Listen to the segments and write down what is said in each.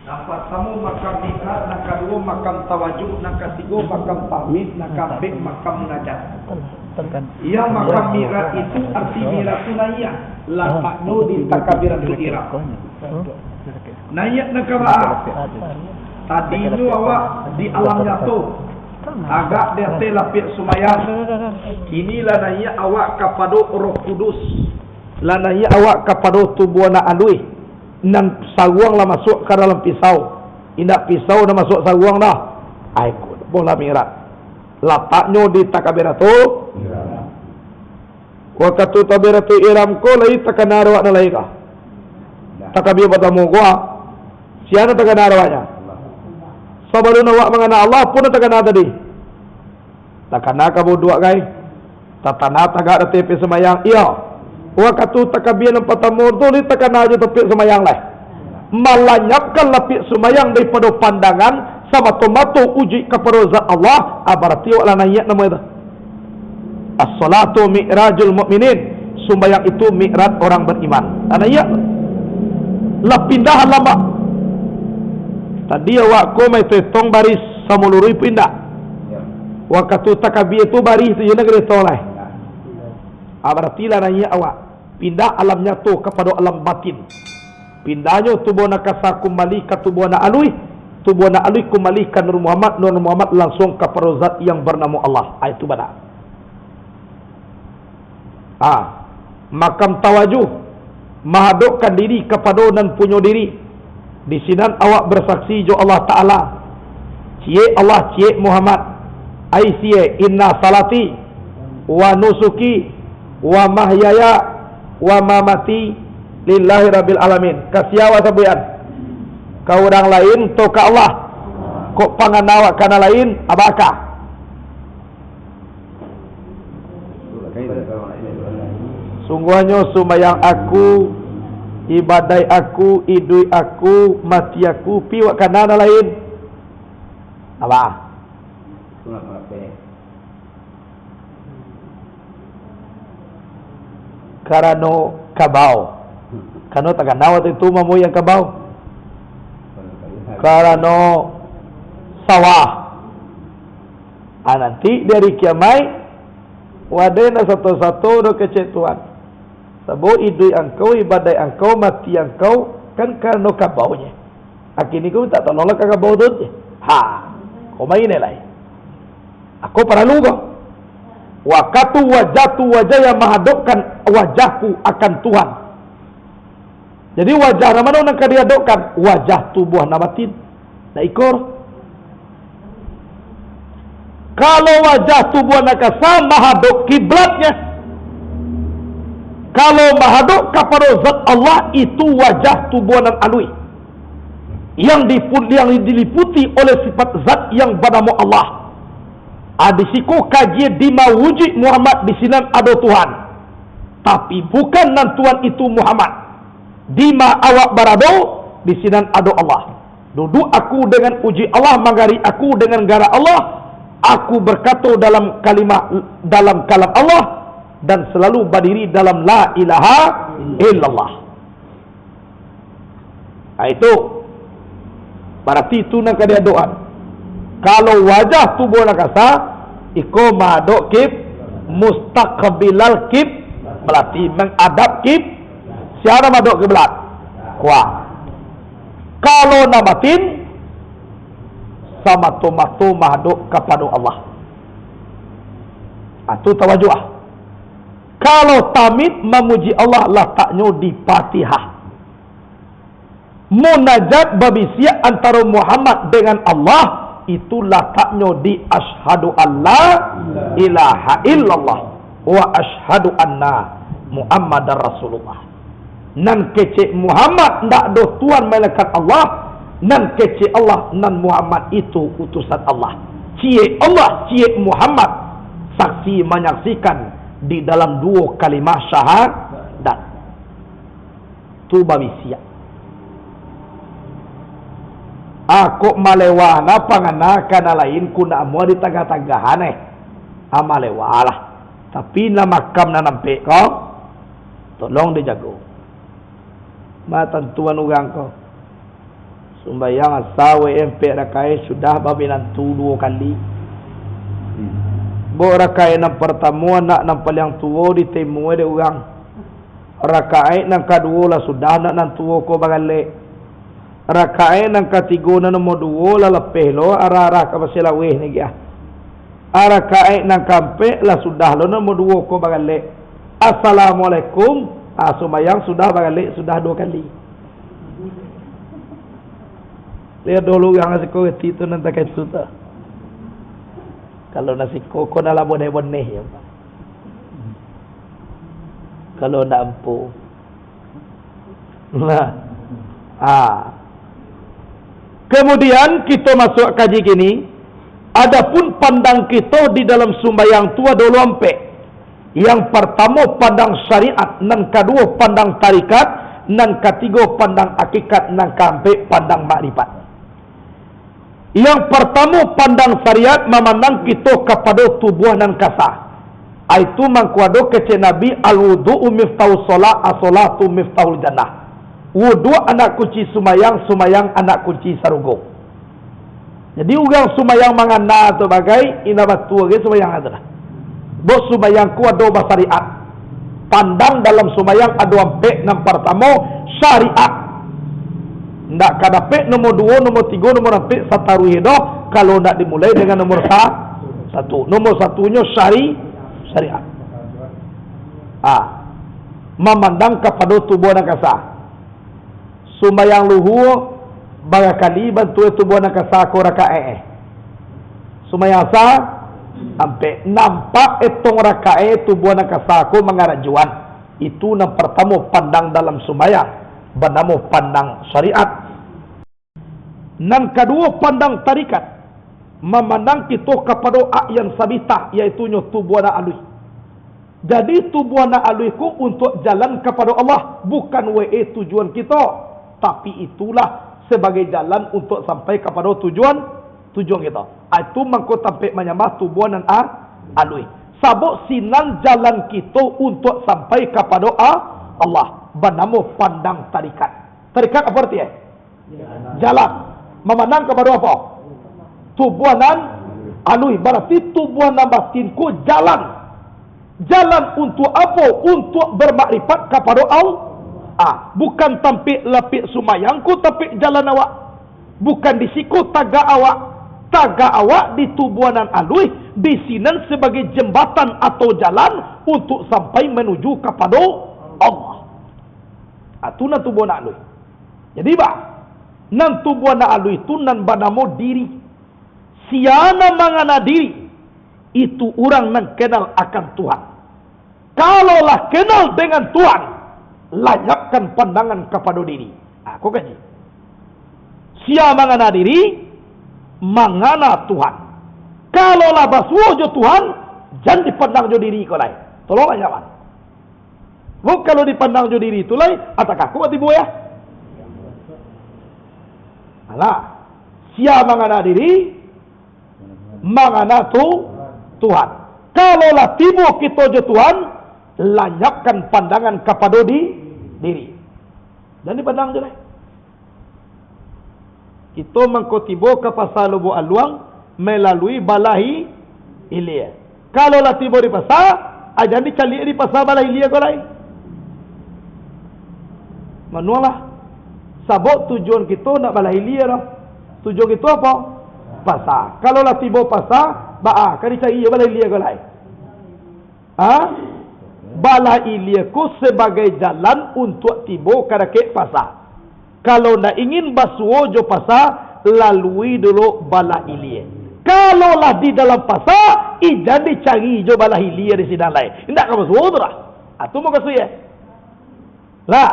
Nafas tamu makam nikah, nak kedua makam tawajuk, nak ketiga makam tahmid, nak keempat makam munajat. Yang makam mirat itu arti mirat itu nayat. Letaknya di takabiratul ihram. Nayat nak kebaa. Tadi itu awak di alam nyata. Agak dia telapik sumayang. Kinilah nayat awak kepada Roh Kudus. Lah nayat awak kepada tubuh anak alui. Nan saruang lah masuk ke dalam pisau. Indak pisau dah masuk saruang dah. Aikut bola mirat. Letaknya di takabiratul ihram. Waktu takabiratul ihram ko lai takana rawak na lai ka. Takabir bertemu gua. Siapa takana rawaknya? Sebelum awak mengenal Allah pun takana tadi. Takana kamu dua kai. Tatana tagak ada tepi semayang. Iya. Waktu takabir yang pertama tu li takana aja tepi semayang lah. Melanyapkan lapik semayang daripada pandangan sama tomato uji kepada zat Allah. Berarti awak nayat nama itu. As-salatu mi'rajul mu'minin. Sembayang itu mi'raj orang beriman. Nayat lah pindah lama. Tadi awak ko mai tetong baris samulurui pindah. Waktu takabir itu baris tu je nak kena lah. Berarti lah nayat awak pindah alam nyata kepada alam batin. Pindahnya tubuh nak kasar kembali ke tubuh nak alui. Tubuh nak alui kembali ke Nur Muhammad. Nur Muhammad langsung ke zat yang bernama Allah. Itu benar. Makam tawajuh. Menghadapkan diri kepada dan punya diri. Di sini awak bersaksi jo Allah Ta'ala. Cie Allah, cie Muhammad. Ai cie inna salati wa nusuki wa mahyaya wa mamati lillahi rabbil alamin. Kasiawa sabuyan. Kau orang lain to ka Allah. Kok pangan awak kana lain abaka. Sungguhnya sumayang aku, ibadai aku, idui aku, mati aku, piwak kana lain. Apa? Karano kabau. Kano taganawa itu mamu yang kabau. Karano sawah. Nanti dari kiamai wadena satu-satu do kecetuan. Sabo idui angkau, ibadai angkau, mati angkau kan karano kabaunya. Akini kau tak tolong ka kabau tu. Kau main lain. Aku para lupa. Waktu wajah yang menghadapkan wajahku akan Tuhan. Jadi wajah mana nak dihadapkan? Wajah tubuh nabatin. Nak ikor. Kalau wajah tubuh nak sama menghadap kiblatnya. Kalau menghadap kepada zat Allah itu wajah tubuh nan alui. Yang diliputi oleh sifat zat yang bernama Allah. Di siku kaji di mawujud Muhammad di sini ada Tuhan. Tapi bukan nan Tuhan itu Muhammad. Di ma awak berada di sini ada Allah. Duduk aku dengan uji Allah, mangari aku dengan gara Allah. Aku berkata dalam kalam Allah dan selalu berdiri dalam la ilaha illallah. Itu berarti itu nak dia doa. Kalau wajah tubuh nak kasa, iko madok kib mustaqbilal kib, berarti menghadap kib. Siapa madok kiblat? Kuah. Kalau nabatin sama tomatu madok kepada Allah. Itu tawajuh. Kalau tamid memuji Allah letaknya di Fatihah. Munajat babisia antara Muhammad dengan Allah itu letaknya di asyhadu alla ilaha illallah wa asyhadu anna Muhammadar Rasulullah. Nan kece Muhammad ndak do tuan malaikat Allah, nan kece Allah, nan Muhammad itu utusan Allah. Cie Allah, cie Muhammad saksi menyaksikan di dalam dua kalimah syahadat. Tu babisia. Aku malewana pangana kana lain kuna mua di tangga-tanggahan malewalah. Tapi na makam na nampe ko, tolong dijago. Matantuan ugang ko. Sembayang asal empat rakaat sudah babinan tu 2 kali. Bo rakaat yang pertama nak nampak yang tua ditemu ada orang. Rakaat yang kedua lah sudah nak nan tua ko bagale. Rakaat yang ketiga na nombor 2 lah lepeh lo arah-arah ka pasal laweh ni dia. Rakaat yang keempat lah sudah lo nombor 2 ko bagale. Assalamualaikum. Sembayang sudah bagale sudah 2 kali. Lihat dulu yang nasi koti itu nanti kayak itu tu. Kalau nasi koko dalam boneh-boneh ya. Kalau nak empu. Nah. Kemudian kita masuk kaji gini. Adapun pandang kita di dalam sembahyang tu ada 4. Yang pertama pandang syariat, nan kedua pandang tarikat, nan ketiga pandang hakikat, nan keempat pandang makrifat. Yang pertama pandang syariat memandang kita kepada tubuh dan kasar. Itu mengkuado kece Nabi al-wudu'u miftahus solat, as-solatu miftahul jannah. Wudu anak kunci sumayang, sumayang anak kunci sarugo. Jadi orang sumayang mangana atau bagai ina batu lagi sumayang adalah. Bos sumayang ku ada syariat. Pandang dalam sumayang ada 4 yang pertama syariat. Ndak kadapek nomor 2, nomor 3, nomor 4 sataruhi dah kalau ndak dimulai dengan nomor 1. Nomor 1-nya syariat. Memandang kepada tubuh dan kasar. Sembahyang luhur barangkali bantu tubuh dan kasar ko rakaat. Sembahyang asar sampai nampak etong rakaat tubuh dan kasar ko mengarajuan. Itu yang pertama pandang dalam sembahyang. Bernama pandang syariat. Yang kedua pandang tarikat. Memandang kita kepada yang sabitah, iaitu tubuh anak alui. Jadi tubuh anak alui ku untuk jalan kepada Allah, bukan tujuan kita, tapi itulah sebagai jalan untuk sampai kepada tujuan kita. Itu mangko sampai menyembah tubuh anak alui. Sabuk sinan jalan kita untuk sampai kepada Allah. Bernama pandang tarikat. Tarikat apa artinya? Jalan. Memandang kepada apa? Tubuhanan alui. Berarti tubuhanan batinku jalan. Jalan untuk apa? Untuk bermakrifat kepada Allah. Bukan tampik lapik sumayangku, tapi jalan awak. Bukan di siku tagak awak. Tagak awak di tubuhanan alui. Di sini sebagai jembatan atau jalan untuk sampai menuju kepada Allah. Itu nan tubuh nak alui. Jadi nan tubuh nak alui itu nan bernama diri. Siana mangana diri. Itu orang nan kenal akan Tuhan. Kalaulah kenal dengan Tuhan, layakkan pandangan kepada diri. Kau kaji. Sia mangana diri, mangana Tuhan. Kalaulah basuh jo Tuhan, jangan dipandang jo diri kau lain. Tolonglah jawab. Kalau dipandang jo diri itu lain, atakah aku mati buaya? Alah, sia mangana diri, mangana Tuhan. Kalaulah tibu kita jo Tuhan, layakkan pandangan kepada diri. Dan dipandang je lain. Kita mengkotibo ke pasal lubu aluang melalui balahi ilia. Kalaulah tibu di pasal, ajan dicalik di pasal balahi ilia kau lain. Manualah. Sabuk tujuan kita nak balahi ilia dah. Tujuan kita apa? Pasal. Kalaulah tiba pasal, kan dicari balahi ilia kau lain. Balahi ilia ku sebagai jalan untuk tiba ke pasal. Kalau nak ingin basuh jo pasal, lalui dulu balahi ilia. Kalaulah di dalam pasal, ijan dicari jo balahi ilia di sini lain. Tidak kau basuh tu lah. Itu mau kasih ya. Lah.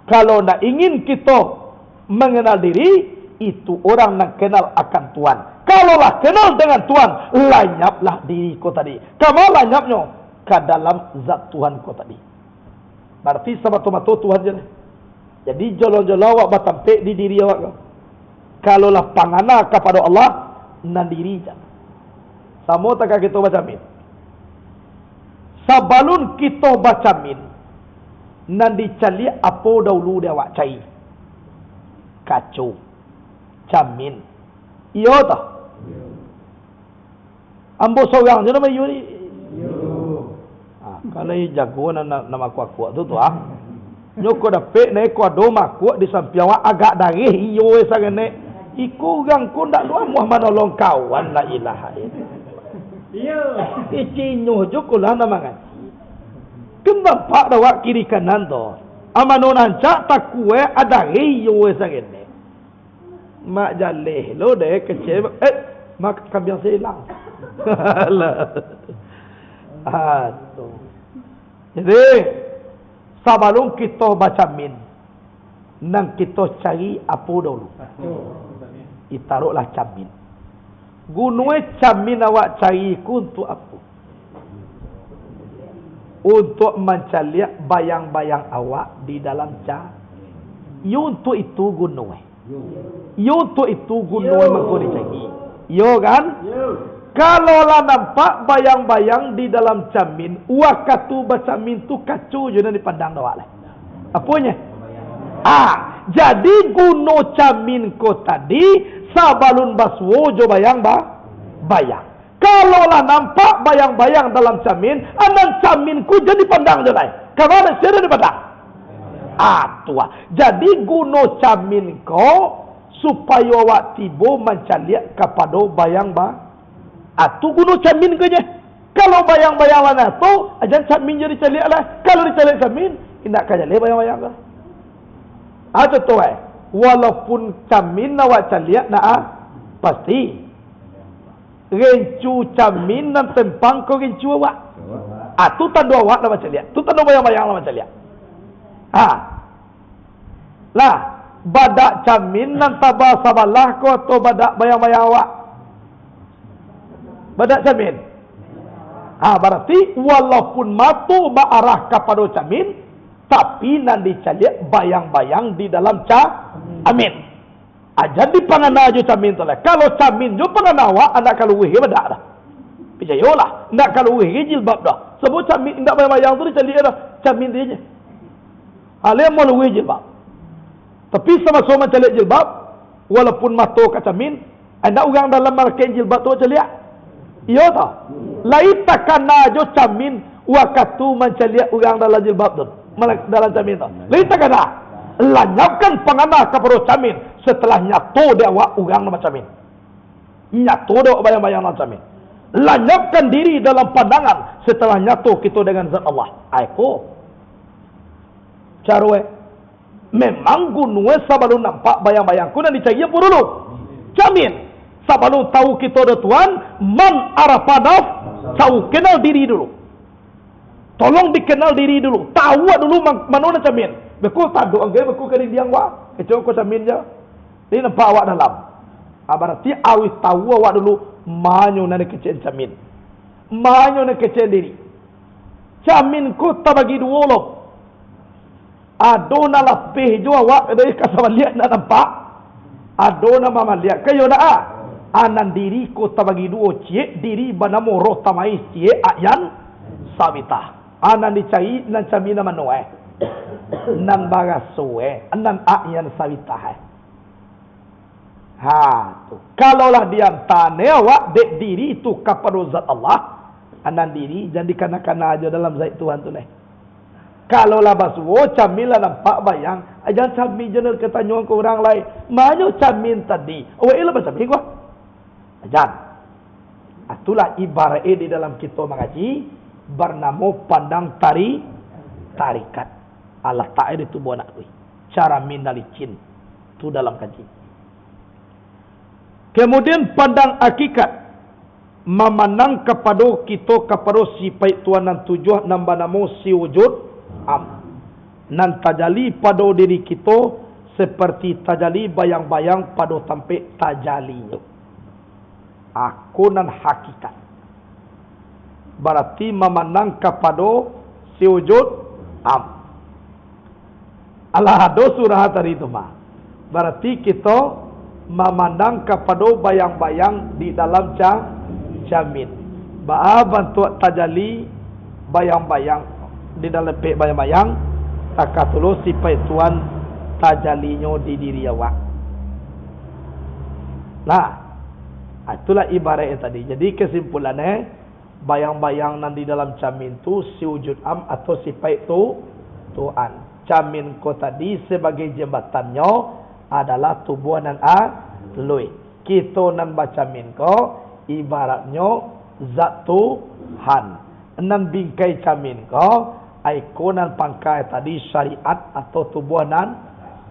Kalau nak ingin kita mengenal diri, itu orang yang kenal akan Tuhan. Kalaulah kenal dengan Tuhan, lanyaplah diri kau tadi. Kamu lanyapnya ke dalam zat Tuhan kau tadi. Berarti sama-sama Tuhan je. Jadi jolo-jolo awak bertampik di diri awak. Kalaulah pangana kepada Allah, nan diri je. Sama tak kita baca min. Sabalun kita baca min, nan dicali apa dahulu dia awak cai. Kacau. Camin. Iya tak? Ambo seorang je nama you ni. Kalau jago nama kuat-kuat tu ah. Nyoko dapat naik kuat doma kuat di samping awak agak dari iyo sangat naik. Iku orang ku ndak luar Muhammad nolong kawan la ilaha illallah. Iya. Icinyo joko lah nama kan. Kembang pak dawak kiri kanan tu. Amanonan cak tak kue ada iyo sangat naik. Mak jaleh lo deh kecil. Mak kambing saya hilang. Aduh. Jadi sebelum kita baca min, nang kita cari apa dulu? Itaruhlah camin. Gunung camin awak cari ku untuk apa? Untuk mencari bayang-bayang awak di dalam untuk itu gunung. Untuk itu gunung mengko dicari. Yo kan? Kalau lah nampak bayang-bayang di dalam camin, waktu baca min tu kacu je di pandang awak lah. Apanya? Jadi guno camin ko tadi sabalun baswo jo bayang bayang. Kalau lah nampak bayang-bayang dalam camin, anan camin ku jadi pandang je lah. Kamana sira di pandang? Tua. Jadi guno camin ko supaya awak tibo mencaliak kepada bayang-bayang. Tu guna camin ke je. Kalau bayang-bayang mana tu, ajan camin je dicaliak lah. Kalau dicaliak camin, tidak kaya le bayang-bayang ke. Contoh walaupun camin awak caliak pasti. Rencu camin dan tempang ko rencu awak. Tu tanda awak lah caliak. Tu tanda bayang-bayang lah caliak. Lah, badak camin dan tabah sabalah ko atau badak bayang-bayang awak. Badak camin. Berarti walaupun matu arah kepada camin, tapi nan dicaliak bayang-bayang di dalam camin. Jadi pangana je camin tu lah. Kalau camin je pangana awak, anak kalau wih badak dah. Pijayolah, nak kalau wih jilbab dah. Sebab camin nak bayang-bayang tu dicaliak dah. Camin dia je. Dia mau wih jilbab. Tapi sama-sama caliak jilbab, walaupun matu ke camin, ada orang dalam market jilbab tu caliak. Iya tak? Lain takkan jo camin waktu mencaliak orang dalam jilbab tu. Dalam camin tu. Lain takkan lanyapkan pangana kepada camin setelah nyatu dia awak orang dalam camin. Nyatu dia bayang-bayang dalam camin. Lanyapkan diri dalam pandangan setelah nyatu kita dengan zat Allah. Aiko. Carwe. Memang gunung sebelum nampak bayang-bayang ku dan dicari apa dulu? Camin. Sebelum tahu kita ada Tuhan, man arafanaf, tahu kenal diri dulu. Tolong dikenal diri dulu. Tahu dulu mana nak camin. Beku tak doang ke, beku kering diang wak. Kecuali kau camin je. Ini nampak awak dalam. Berarti awis tahu awak dulu, mana nak kecil camin. Mana nak kecil diri. Camin ku tak bagi dua loh. Adona lapih jo awak dari kasar lihat nak nampak. Adona mama lihat. Kayo dah anan diri ko tabagi duo cie diri banamo roh tamai cie ayan sabita anan dicai nan camina manoe nan bagasoe anan ayan sabita tu kalaulah dia tane awak dek diri itu kepada zat Allah anan diri jadi kana-kana aja dalam zat Tuhan tu kalaulah baswo camila nampak bayang ajan camin jenar ketanyuan ke orang lain mana camin tadi awak ila baca camin gua ajan. Itulah ibarat di dalam kita mengaji bernama pandang tarikat. Allah Ta'ala itu buat nak cara minalicin itu dalam kaji. Kemudian pandang hakikat memandang kepada kita kepada sifat Tuhan dan tujuan nambah nama si wujud nan tajali pada diri kita seperti tajali bayang-bayang pada sampai tajalinya. Aku nan hakikat. Berarti memandang kepada si wujud Allah ada surah tadi itu mah. Berarti kita memandang kepada bayang-bayang di dalam camin. Bantu tajali bayang-bayang di dalam bayang-bayang takatulu sifat Tuhan tajalinya di diri awak. Nah, itulah ibaratnya tadi. Jadi kesimpulannya, bayang-bayang nan di dalam cermin tu si wujud am atau sifat tu Tuhan. Cermin ko tadi sebagai jembatannya adalah tubuh nan lui. Kita nan baca min ko ibaratnya zat Tuhan. Nan bingkai cermin ko ikonan pangkai tadi syariat atau tubuh nan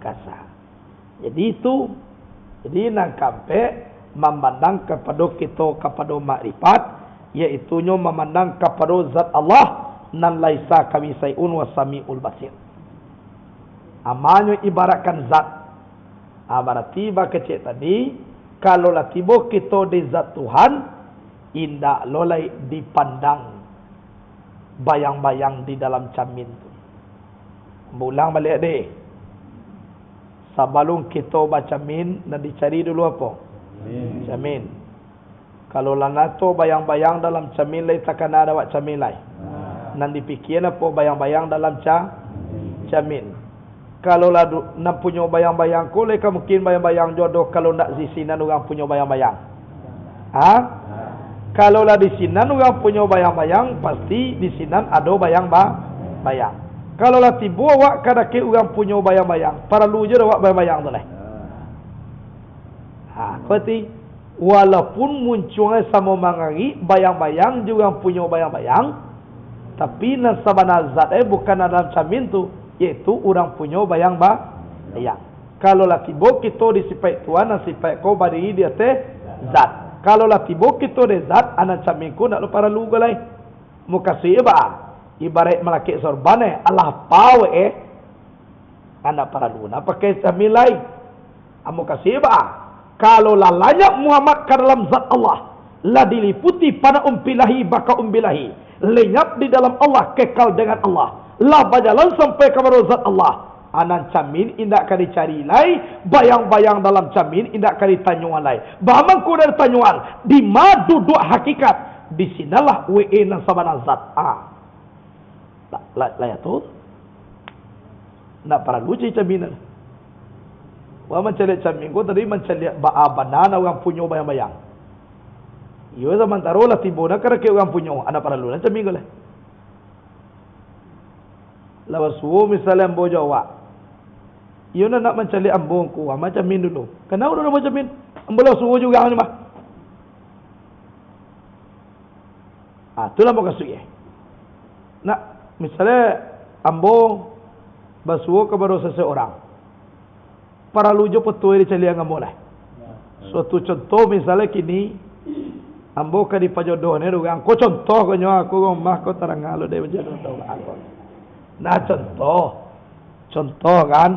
kasar. Jadi itu, jadi nak sampai memandang kepada kita kepada makrifat, iaitunya memandang kepada zat Allah nan laisa kamisaiun wa samiul basir. Amanyo ibaratkan zat. Berarti bakecek tadi, kalau lah tiba kita di zat Tuhan, indak lolai dipandang bayang-bayang di dalam cermin tu. Ulang balik deh. Sebelum kita baca min, nak dicari dulu apa? Cermin. Kalau lanato bayang-bayang dalam cermin lain takkan ada buat cermin lain. Nan dipikir apa bayang-bayang dalam cermin. Kalau lah nak punya bayang-bayang ko, leka mungkin bayang-bayang jodoh kalau nak di sini orang punya bayang-bayang. Kalau lah di sini orang punya bayang-bayang, pasti di sini ada bayang-bayang. Kalau lah tiba awak kadake orang punya bayang-bayang, perlu je awak bayang-bayang tu lah. Berarti walaupun munculnya sama mangari bayang-bayang juga punya bayang-bayang, tapi nan sabana zat bukan dalam cermin tu, iaitu orang punya bayang-bayang. Kalau lah tiba kita di sifat Tuhan dan sifat kau berdiri di atas zat. Kalau lah tiba kita di zat, anak cermin ku nak lupa lalu galai. Muka siapa? Ibarat melaki sorban Allah pawe anak para luna pakai cermin lain. Muka siapa? Kalau lah layak Muhammad ke dalam zat Allah, lah diliputi pada umpilahi baka umpilahi, lenyap di dalam Allah, kekal dengan Allah, lah berjalan sampai kepada zat Allah. Anan cermin indak akan dicari lai, bayang-bayang dalam cermin indak akan ditanyuan lai. Bahaman ku dari tanyuan, di ma duduk hakikat, di sinalah we nan sabana zat. Layak tu nak para lucu cermin. Wah mencari cermin ko tadi mencari banana orang punya bayang-bayang. Iyo zaman tarulah tibo nak kerja orang punya anak para lucu cermin ko lah. Lawas wo misalnya ambo Jawa. Iyo nak mencari ambong ku, macam min dulu. Kenapa dulu macam min? Ambo lawas wo juga ni mah. Itulah mau kasih. Nak misalnya ambo basuh kepada seseorang, para lujo petua di celiang ambo lah. Suatu contoh misalnya kini ambo ka di pajodoh ni rugang ko contoh ko nyo aku ngomah ko tarangalo dai pajodoh aku. Nah contoh kan,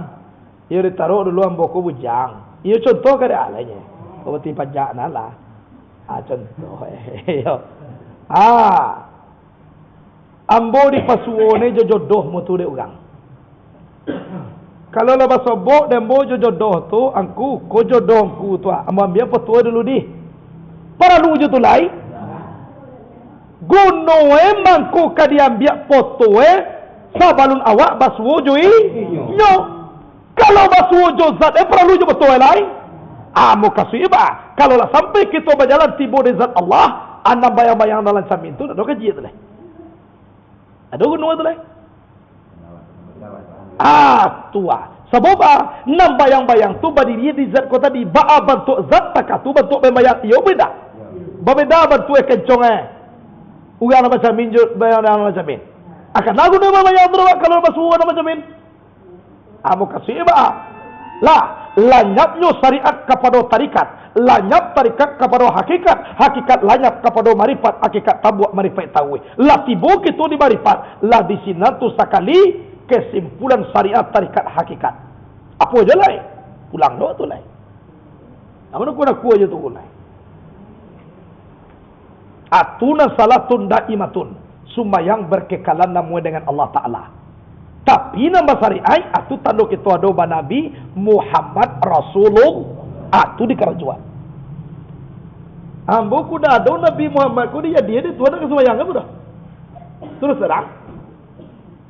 iyo ditaruh dulu ambo ko bujang. Iyo contoh ka dia alanya. Ko beti pajak nala. Contoh ambo di pasuone jodoh mutu de orang. Kalau lah basobok dan bo jodoh tu angku ko jodohku tu ambo ambil petua dulu di. Para lu tu lai. Guno mangku ka dia ambil foto sabalun awak baswo joi. Nyo. Kalau baswo jo zat para lu jo betul lai. Amo kasih ba. Kalau lah sampai kita berjalan tiba di zat Allah, anda bayang-bayang dalam cermin tu ada kaji tu lai. Ada guna tu lah. Tua. Sebab enam bayang-bayang tu berdiri di zat kota di ba'a bentuk zat tak tu bentuk bayang iyo beda. Berbeda bentuk kencong Ugang nama cermin bayang nama cermin. Akan lagu nama bayang tu kalau basuh nama cermin. Amu kasih lah lanyapnya syariat kepada tarikat, lanyap tarikat kepada hakikat, hakikat lanyap kepada marifat, hakikat tabuak marifat tahu. Lah tiba kita di marifat, lah di sini tu sekali kesimpulan syariat tarikat hakikat. Apa je lah? Pulang doa tu lah. Namun aku aja tu lah. Atuna salatun daimatun, sumayang berkekalan namu dengan Allah Taala. Tapi nama syariat atu tanduk itu ada Nabi Muhammad Rasulullah atu di kerajuan. Ambo kuda ada Nabi Muhammad ku dia Tuhan ke sembahyang apa dah? Terus terang.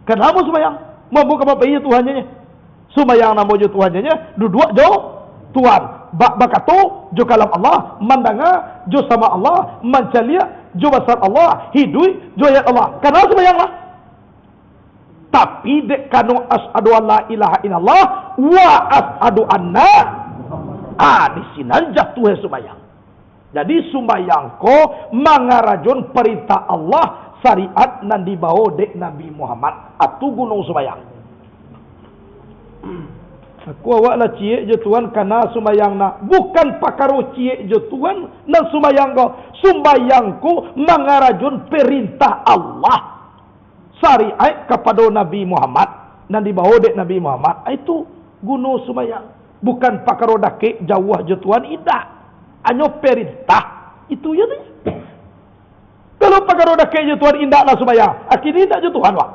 Kenapa sembahyang? Mampu apa iya Tuhannya? Sembahyang nama je Tuhannya, duduk jauh Tuhan. bakatu jo kalam Allah, mandanga jo sama Allah, mancalia jo basar Allah, hidui jo ayat Allah. Karena sembahyang lah. Tapi dek kanu asyhadu alla ilaha illallah wa asyhadu anna di sini jatuh sembahyang. Jadi sembahyang ko mangarajon perintah Allah, syariat nan dibawa dek Nabi Muhammad atu gunung sembahyang. Aku awak lah cie je Tuhan karena sembahyang nak bukan pakaro cie je Tuhan nan sembahyang ko. Sembahyang ko mangarajon perintah Allah, syariat kepada Nabi Muhammad dan dibawa dek Nabi Muhammad itu gunung sembahyang. Bukan pakaro dake jauh je Tuhan, tidak. Hanya perintah itu ya tu. Kalau pakaro dake je Tuhan indaklah sembahyang, akhirnya indak je Tuhan wak.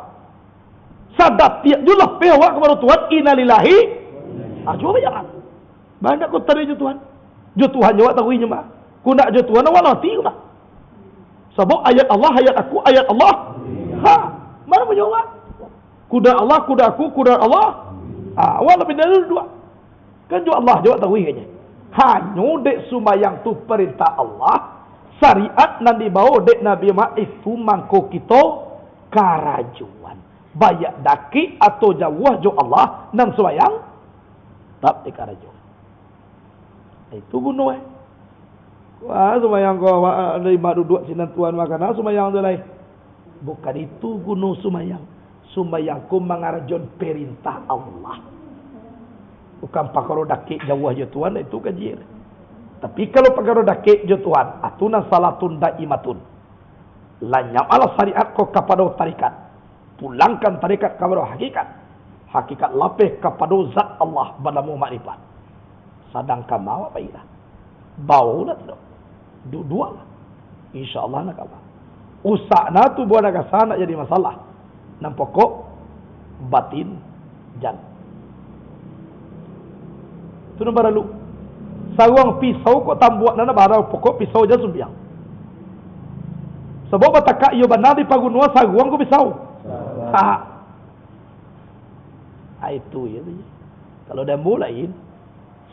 Sadat tiap julah pewak kepada Tuhan innalillahi. Jua jangan. Banyak ko tari je Tuhan. Je Tuhan jawab tahu nya mah. Ku nak je Tuhan awak nanti ku nak. Sebab ayat Allah, ayat aku, ayat Allah. Mana menjawab? Kuda Allah, kuda aku, kuda Allah. Awak lebih dari dua. Kan juga Allah jawab tahu nya. Hanya dek sembahyang tu perintah Allah, syariat nan dibawa dek Nabi Muhammad itu mangko kita karajuan. Bayak daki atau jauh jo Allah nan sembahyang tak dikarajuan. Itu bunuh Wah, sembahyang kau lima duduk sinan Tuhan makan sembahyang tu lain. Bukan itu gunung sembahyang. Sembahyang ku mangarajon perintah Allah. Bukan pakaro dakik jauh je Tuhan, itu kajir. Tapi kalau pakaro dakik je Tuhan, atuna salatun daimatun. Lanyam ala syariat ko kepada tarikat. Pulangkan tarikat kepada hakikat. Hakikat lapeh kepada zat Allah balamu makrifat. Sadangkan mau apa ira? Bau lah tu. Dua lah. InsyaAllah nak apa? Usahna tu buat nak sana jadi masalah. Nam pokok batin jan. Tu nombor lalu. Sarung pisau kok tambuak nana barang pokok pisau je sumbiang. Sebab bataka iyo benar di pagunua sarung ko pisau. Itu ya. Kalau dah mulain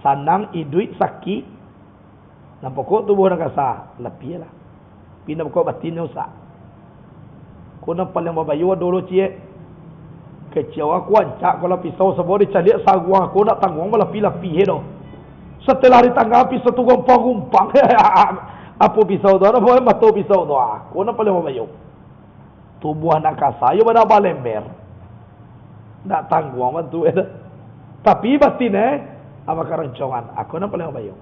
sanang iduit sakit. Nam pokok tu buat nak sah lebih lah. Pindah pokok batin usah. Kau paling babayu dulu cie. Kecewa aku ancak kalau pisau sebab dicalik sarung aku nak tanggung lapi-lapi hedo. Setelah ditanggapi satu gumpang-gumpang. Apa pisau tu? Apa matu pisau tu? Aku nak paling babayu. Tubuh nak kasar, yo pada balember. Nak tanggung bantu hedo. Tapi batin apa keroncongan? Aku nak paling babayu.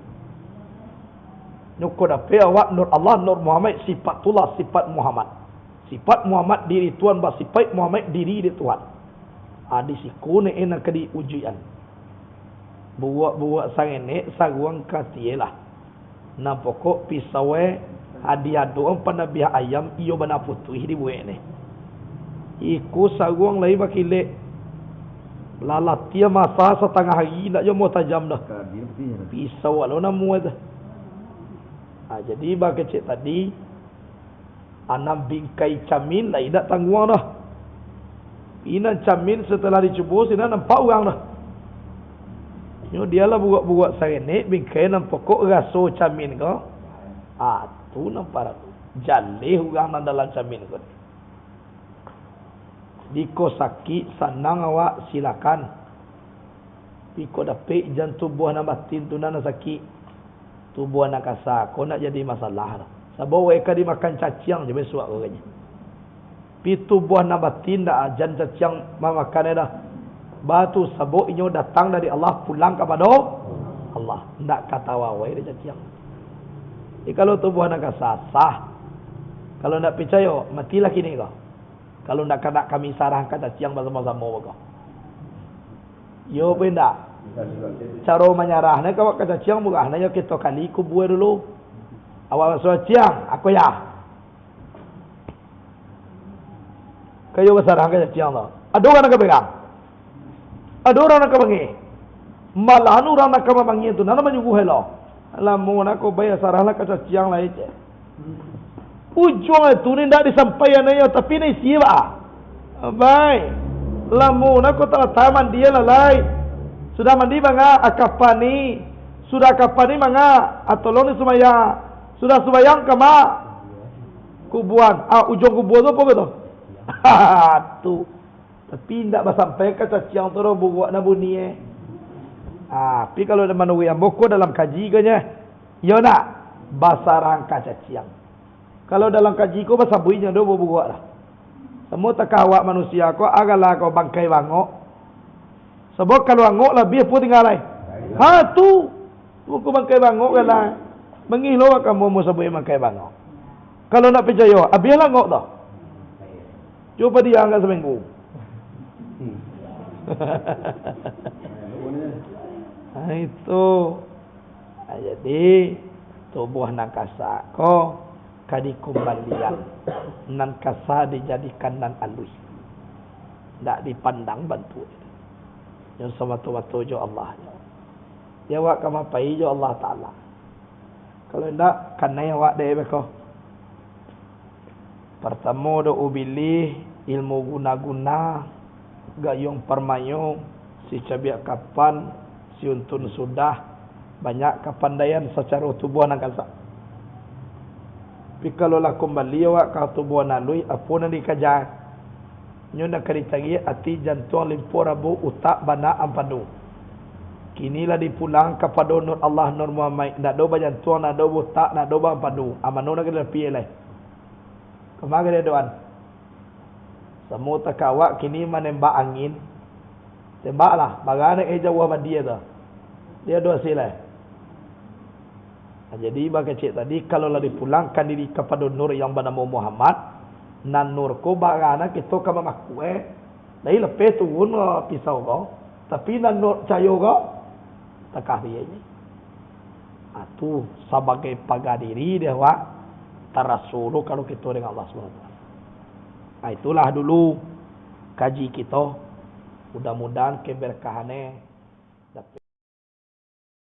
Nyuko dape awak nur Allah, nur Muhammad, sifatullah, sifat Muhammad. Sifat Muhammad diri Tuhan, sifat Muhammad diri di Tuhan. Di siku ni enak kedi ujian. Buat sang ini sarung katielah. Na pokok pisawe hadiah doang Nabi ayam iyo bana putih di buat ni. Iku sarung lain bakile. Lalat dia masa setengah hari nak je mau tajam dah. Pisau kalau namu dah. Jadi bagi cik tadi anam bingkai camin lain tak tangguang dah. Ina camin setelah dicuba sini nampak orang dah. Dia lah buat serenek bingkai nampak pokok raso camin kau. Tu nampak tu. Jalih orang dalam camin kau. Diko sakit senang awak silakan. Diko dapat jantung buah nak batin tu nak sakit. Tubuh nak kasar. Kau nak jadi masalah dah. Sebab mereka dimakan caciang je besok orangnya. Pitu buah nabatin dah jan caciang makan dah. Batu sabuk inyo datang dari Allah pulang kepada Allah. Ndak kata wawai dia caciang. Kalau tubuh nak sah. Kalau ndak percaya matilah kini kau. Kalau ndak kena kami sarahkan caciang bersama-sama kau. Yo benda. Cara menyarahnya kau kata caciang murah nanya kita kali ku buat dulu. Awak masuk caciang aku ya. Kayo besarang ka caciang tu. Ada orang nak pegang. Ada orang nak bangi. Malah orang nak bangi tu nana menyuguh hello. Lamun aku bayar sarahlah ka caciang lah je. Ujung itu ni ndak disampaikan ayo tapi ni siapa? Baik. Lamun aku telah taman dia lah lai. Sudah mandi bangga akapan ni Sudah kapan ni manga? Atau lo ni semaya? Sudah sembayang kama? Kubuan. Ujung kubuan tu apa betul? Tu. Tapi tidak sampai ke caciang tu buat na bunyi tapi kalau ada manusia yang boko dalam kaji ke nya? Ya nak bahasa rangka caciang. Kalau dalam kaji ko bahasa buinya do buat lah. Semua tak awak manusia ko agalah kau bangkai bangok. Sebab kalau bangok lebih pun tinggal lain. Tu. Buku bangkai bangok lah. Mengilo kamu mau sebut bangkai bangok. Kalau nak percaya, biarlah ngok dah. Cuba dia angkat seminggu. Itu. Jadi tubuh nan kasa ko kadi kembalian nan kasa dijadikan nan alui. Tak dipandang bantu. Yang sewaktu-waktu jo Allah. Ya wak kamapai jo Allah Ta'ala. Kalau tidak, kanai wak deh beko. Pertama do ubilih ilmu guna-guna, gayung permayung, si cabiak kapan, si untun sudah, banyak kepandaian secara tubuh nak kalsa. Tapi kalau lah kembali wak ka tubuh nalui, apa nak dikajar? Nyo nak karitagi ati jantung limpur rabu utak bana ampadu. Kinilah dipulang kepada Nur Allah Nur Muhammad. Nak doba jantung, nak doba utak, nak doba ampadu. Amano nak kena pilih. Kemana dia doan? Semua takawak kini menembak angin. Tembaklah. Bagaimana jauh sama dia tu. Dia doa silai. Jadi bagi cik tadi, kalau lah dipulangkan diri kepada Nur yang bernama Muhammad, nan Nur ko bagaimana kita kama maku Dari lepas turun pisau kau. Tapi nan Nur cayo kau, takah dia ni. Itu sebagai pagadiri dia wak. Tarasulu kalau kita dengan Allah SWT. Itulah dulu kaji kita. Mudah-mudahan keberkahannya dapat